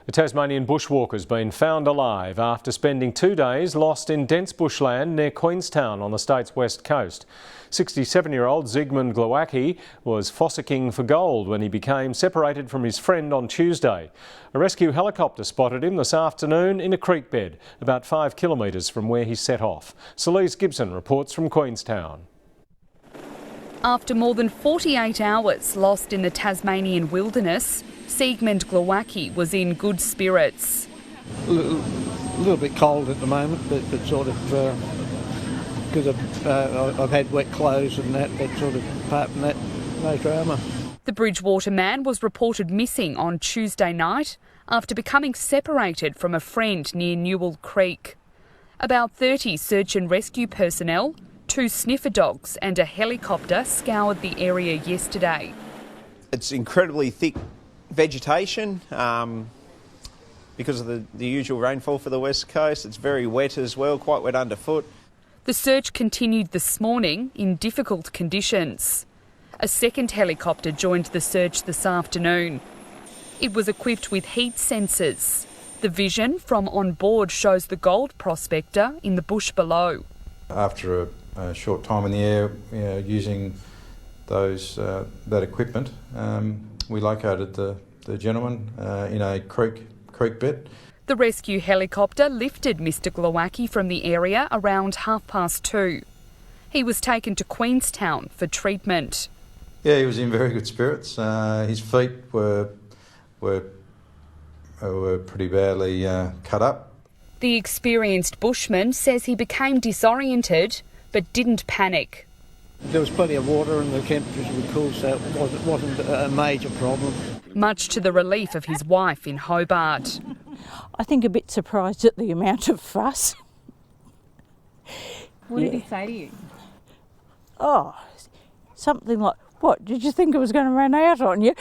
A Tasmanian bushwalker's been found alive after spending 2 days lost in dense bushland near Queenstown on the state's west coast. 67-year-old Zygmunt Glowacki was fossicking for gold when he became separated from his friend on Tuesday. A rescue helicopter spotted him this afternoon in a creek bed, about 5 kilometres from where he set off. Celise Gibson reports from Queenstown. After more than 48 hours lost in the Tasmanian wilderness, Zygmunt Glowacki was in good spirits. A little bit cold at the moment, but sort of because I've had wet clothes and that, but sort of apart from that, no drama. The Bridgewater man was reported missing on Tuesday night after becoming separated from a friend near Newell Creek. About 30 search and rescue personnel, 2 sniffer dogs and a helicopter scoured the area yesterday. It's incredibly thick vegetation because of the usual rainfall for the west coast. It's very wet as well, quite wet underfoot. The search continued this morning in difficult conditions. A second helicopter joined the search this afternoon. It was equipped with heat sensors. The vision from on board shows the gold prospector in the bush below. After a short time in the air, using that equipment, we located the gentleman in a creek bed. The rescue helicopter lifted Mr Glowacki from the area around 2:30. He was taken to Queenstown for treatment. Yeah, he was in very good spirits. His feet were pretty badly cut up. The experienced bushman says he became disoriented but didn't panic. There was plenty of water and the temperature was cool, so it wasn't a major problem. Much to the relief of his wife in Hobart. I think a bit surprised at the amount of fuss. What did he say to you? Oh, something like, what, did you think it was going to run out on you?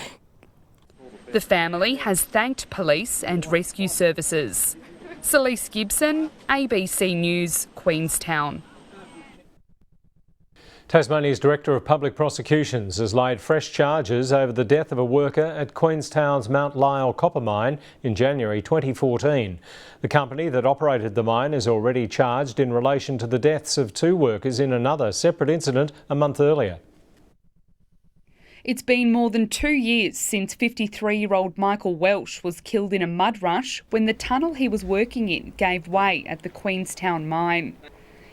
The family has thanked police and rescue services. Celise Gibson, ABC News, Queenstown. Tasmania's Director of Public Prosecutions has laid fresh charges over the death of a worker at Queenstown's Mount Lyell copper mine in January 2014. The company that operated the mine is already charged in relation to the deaths of 2 workers in another separate incident a month earlier. It's been more than 2 years since 53-year-old Michael Welsh was killed in a mud rush when the tunnel he was working in gave way at the Queenstown mine.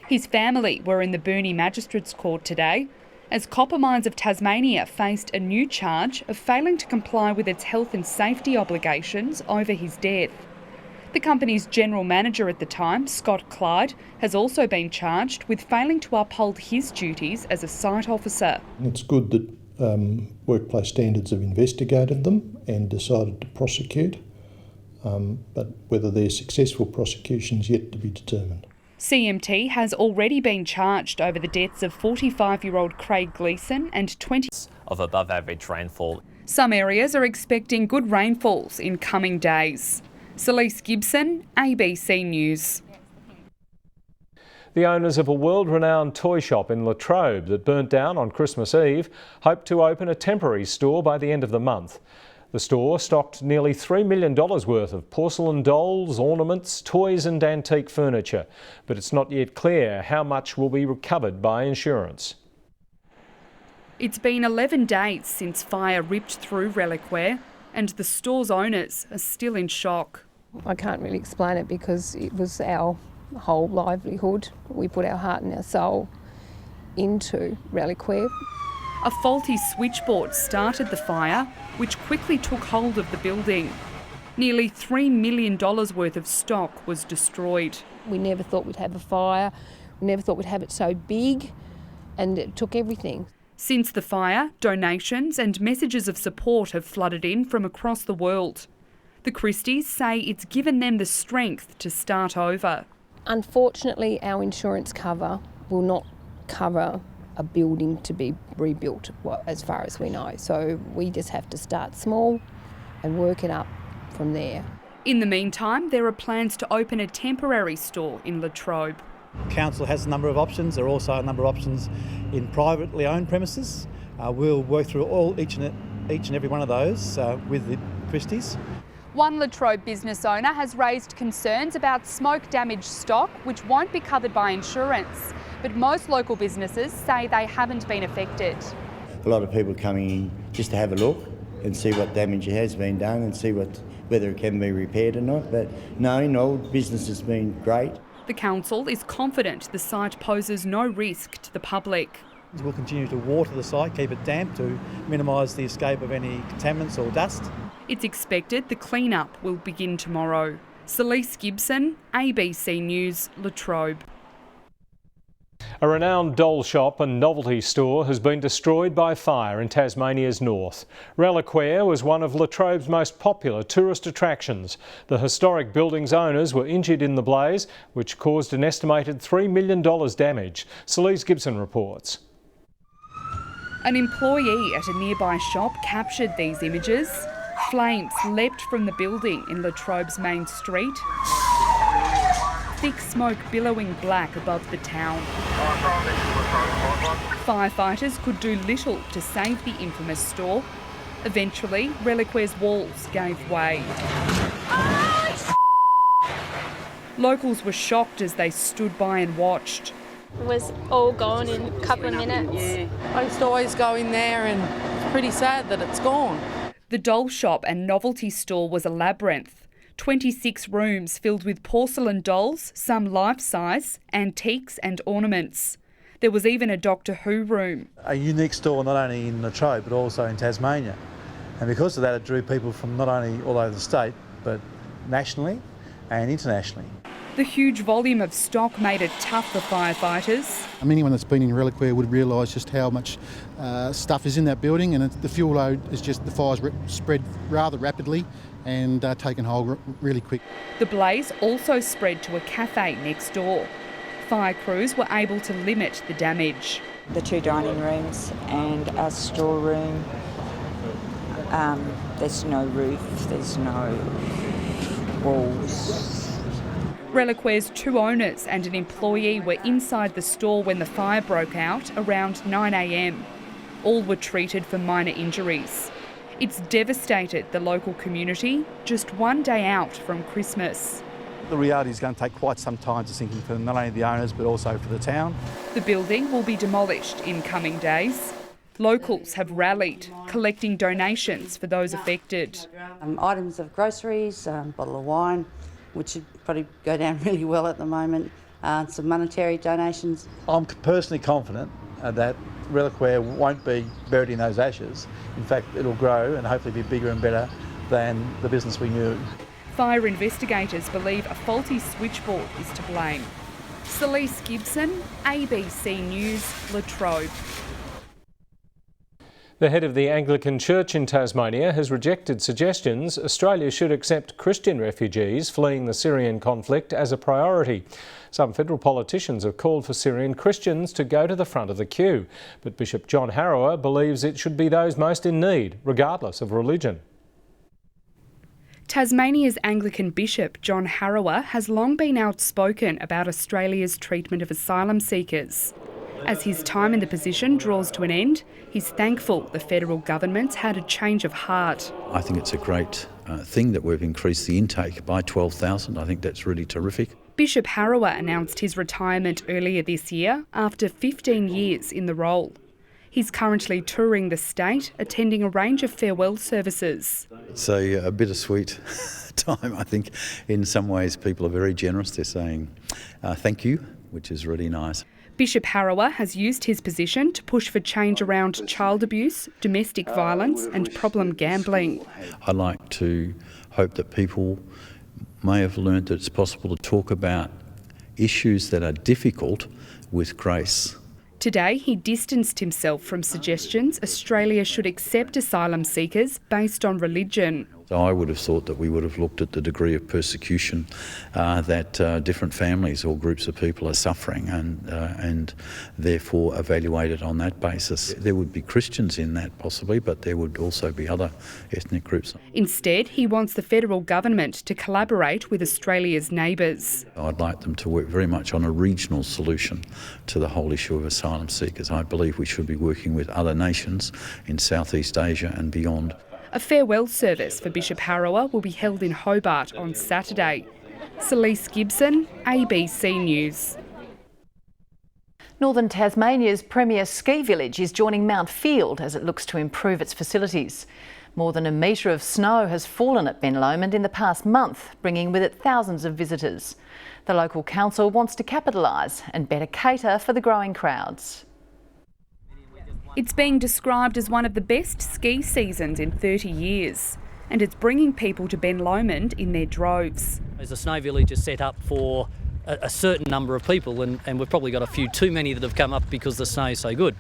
His family were in the Burnie Magistrates Court today as Copper Mines of Tasmania faced a new charge of failing to comply with its health and safety obligations over his death. The company's general manager at the time, Scott Clyde, has also been charged with failing to uphold his duties as a site officer. It's good that Workplace Standards have investigated them and decided to prosecute, but whether they're successful prosecution is yet to be determined. CMT has already been charged over the deaths of 45-year-old Craig Gleeson and 20 of above average rainfall. Some areas are expecting good rainfalls in coming days. Celise Gibson, ABC News. The owners of a world-renowned toy shop in Latrobe that burnt down on Christmas Eve hope to open a temporary store by the end of the month. The store stocked nearly $3 million worth of porcelain dolls, ornaments, toys and antique furniture, but it's not yet clear how much will be recovered by insurance. It's been 11 days since fire ripped through Reliquare and the store's owners are still in shock. I can't really explain it because it was our whole livelihood. We put our heart and our soul into Reliquare. A faulty switchboard started the fire, which quickly took hold of the building. Nearly $3 million worth of stock was destroyed. We never thought we'd have a fire. We never thought we'd have it so big, and it took everything. Since the fire, donations and messages of support have flooded in from across the world. The Christies say it's given them the strength to start over. Unfortunately, our insurance cover will not cover a building to be rebuilt, as far as we know. So we just have to start small and work it up from there. In the meantime, there are plans to open a temporary store in Latrobe. Council has a number of options. There are also a number of options in privately owned premises. We'll work through each and every one of those with the Christies. One Latrobe business owner has raised concerns about smoke-damaged stock which won't be covered by insurance, but most local businesses say they haven't been affected. A lot of people coming in just to have a look and see what damage has been done and see whether it can be repaired or not, but no, business has been great. The council is confident the site poses no risk to the public. We'll continue to water the site, keep it damp to minimise the escape of any contaminants or dust. It's expected the clean-up will begin tomorrow. Celise Gibson, ABC News, Latrobe. A renowned doll shop and novelty store has been destroyed by fire in Tasmania's north. Reliquaire was one of Latrobe's most popular tourist attractions. The historic building's owners were injured in the blaze, which caused an estimated $3 million damage. Celise Gibson reports. An employee at a nearby shop captured these images. Flames leapt from the building in Latrobe's main street. Thick smoke billowing black above the town. Firefighters could do little to save the infamous store. Eventually, Reliquaire's walls gave way. Locals were shocked as they stood by and watched. It was all gone in a couple of minutes. I used to always go in there and it's pretty sad that it's gone. The doll shop and novelty store was a labyrinth. 26 rooms filled with porcelain dolls, some life-size, antiques and ornaments. There was even a Doctor Who room. A unique store not only in Latrobe but also in Tasmania. And because of that it drew people from not only all over the state but nationally and internationally. The huge volume of stock made it tough for firefighters. Anyone that's been in Reliquaire would realise just how much stuff is in that building, and the fuel load is just, the fires spread rather rapidly and taken hold really quick. The blaze also spread to a cafe next door. Fire crews were able to limit the damage. The 2 dining rooms and a storeroom. There's no roof, there's no walls. Reliquaire's 2 owners and an employee were inside the store when the fire broke out around 9 a.m. All were treated for minor injuries. It's devastated the local community just one day out from Christmas. The reality is going to take quite some time to sink in for not only the owners but also for the town. The building will be demolished in coming days. Locals have rallied, collecting donations for those affected. Items of groceries, a bottle of wine, which would probably go down really well at the moment, some monetary donations. I'm personally confident that Reliquaire won't be buried in those ashes. In fact, it'll grow and hopefully be bigger and better than the business we knew. Fire investigators believe a faulty switchboard is to blame. Celise Gibson, ABC News, Latrobe. The head of the Anglican Church in Tasmania has rejected suggestions Australia should accept Christian refugees fleeing the Syrian conflict as a priority. Some federal politicians have called for Syrian Christians to go to the front of the queue, but Bishop John Harrower believes it should be those most in need, regardless of religion. Tasmania's Anglican Bishop John Harrower has long been outspoken about Australia's treatment of asylum seekers. As his time in the position draws to an end, he's thankful the federal government's had a change of heart. I think it's a great thing that we've increased the intake by 12,000. I think that's really terrific. Bishop Harrower announced his retirement earlier this year after 15 years in the role. He's currently touring the state, attending a range of farewell services. It's a bittersweet time, I think. In some ways, people are very generous. They're saying thank you, which is really nice. Bishop Harrower has used his position to push for change around child abuse, domestic violence and problem gambling. I like to hope that people may have learned that it's possible to talk about issues that are difficult with grace. Today, he distanced himself from suggestions Australia should accept asylum seekers based on religion. So I would have thought that we would have looked at the degree of persecution that different families or groups of people are suffering and therefore evaluated on that basis. There would be Christians in that possibly, but there would also be other ethnic groups. Instead, he wants the federal government to collaborate with Australia's neighbours. I'd like them to work very much on a regional solution to the whole issue of asylum seekers. I believe we should be working with other nations in Southeast Asia and beyond. A farewell service for Bishop Harawa will be held in Hobart on Saturday. Celise Gibson, ABC News. Northern Tasmania's premier ski village is joining Mount Field as it looks to improve its facilities. More than a metre of snow has fallen at Ben Lomond in the past month, bringing with it thousands of visitors. The local council wants to capitalise and better cater for the growing crowds. It's being described as one of the best ski seasons in 30 years, and it's bringing people to Ben Lomond in their droves. As a snow village is set up for a certain number of people, and we've probably got a few too many that have come up because the snow is so good.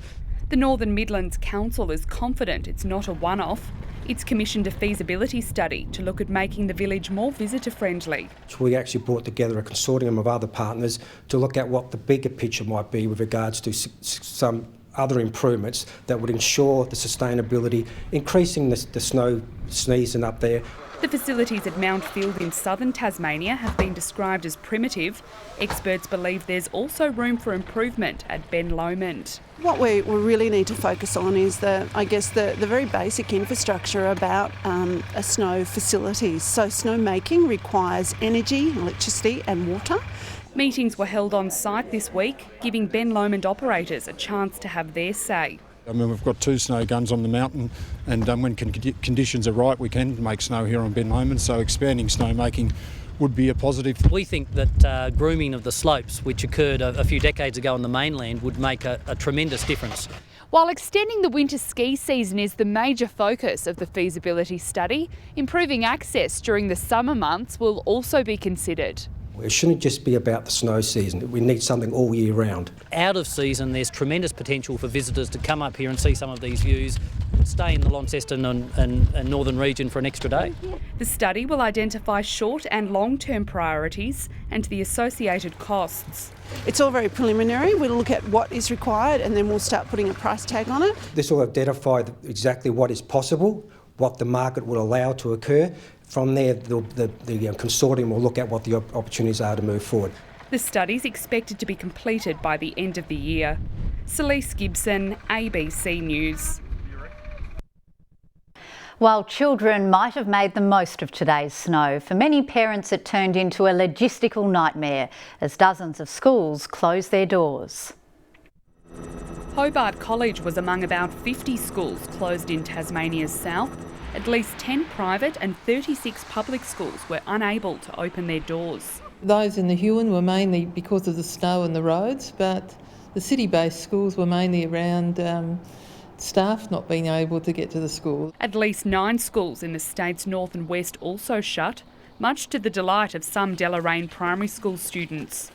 The Northern Midlands Council is confident it's not a one-off. It's commissioned a feasibility study to look at making the village more visitor-friendly. We actually brought together a consortium of other partners to look at what the bigger picture might be with regards to some other improvements that would ensure the sustainability, increasing the snow season up there. The facilities at Mount Field in southern Tasmania have been described as primitive. Experts believe there's also room for improvement at Ben Lomond. What we really need to focus on is the very basic infrastructure about a snow facilities. So snowmaking requires energy, electricity and water. Meetings were held on site this week, giving Ben Lomond operators a chance to have their say. I mean, we've got 2 snow guns on the mountain, and when conditions are right, we can make snow here on Ben Lomond, so expanding snowmaking would be a positive. We think that grooming of the slopes, which occurred a few decades ago on the mainland, would make a tremendous difference. While extending the winter ski season is the major focus of the feasibility study, improving access during the summer months will also be considered. It shouldn't just be about the snow season. We need something all year round. Out of season, there's tremendous potential for visitors to come up here and see some of these views, stay in the Launceston and northern region for an extra day. The study will identify short and long-term priorities and the associated costs. It's all very preliminary. We'll look at what is required and then we'll start putting a price tag on it. This will identify exactly what is possible, what the market will allow to occur. From there, the consortium will look at what the opportunities are to move forward. The study's expected to be completed by the end of the year. Celise Gibson, ABC News. While children might have made the most of today's snow, for many parents it turned into a logistical nightmare as dozens of schools closed their doors. Hobart College was among about 50 schools closed in Tasmania's south. At least 10 private and 36 public schools were unable to open their doors. Those in the Huon were mainly because of the snow and the roads, but the city-based schools were mainly around staff not being able to get to the school. At least 9 schools in the state's north and west also shut, much to the delight of some Deloraine primary school students.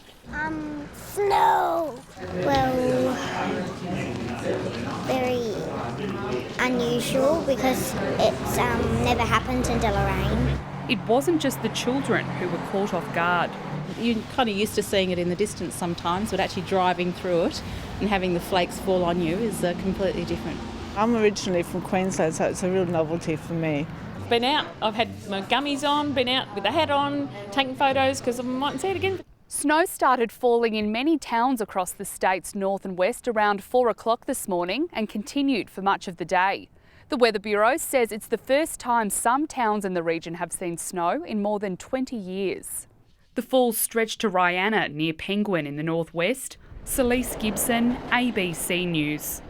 Snow. Well, very unusual because it's never happened in Deloraine. It wasn't just the children who were caught off guard. You're kind of used to seeing it in the distance sometimes, but actually driving through it and having the flakes fall on you is completely different. I'm originally from Queensland, so it's a real novelty for me. Been out, I've had my gummies on, been out with a hat on, taking photos because I mightn't see it again. Snow started falling in many towns across the state's north and west around 4 o'clock this morning and continued for much of the day. The Weather Bureau says it's the first time some towns in the region have seen snow in more than 20 years. The fall stretched to Rianna near Penguin in the northwest. Celise Gibson, ABC News.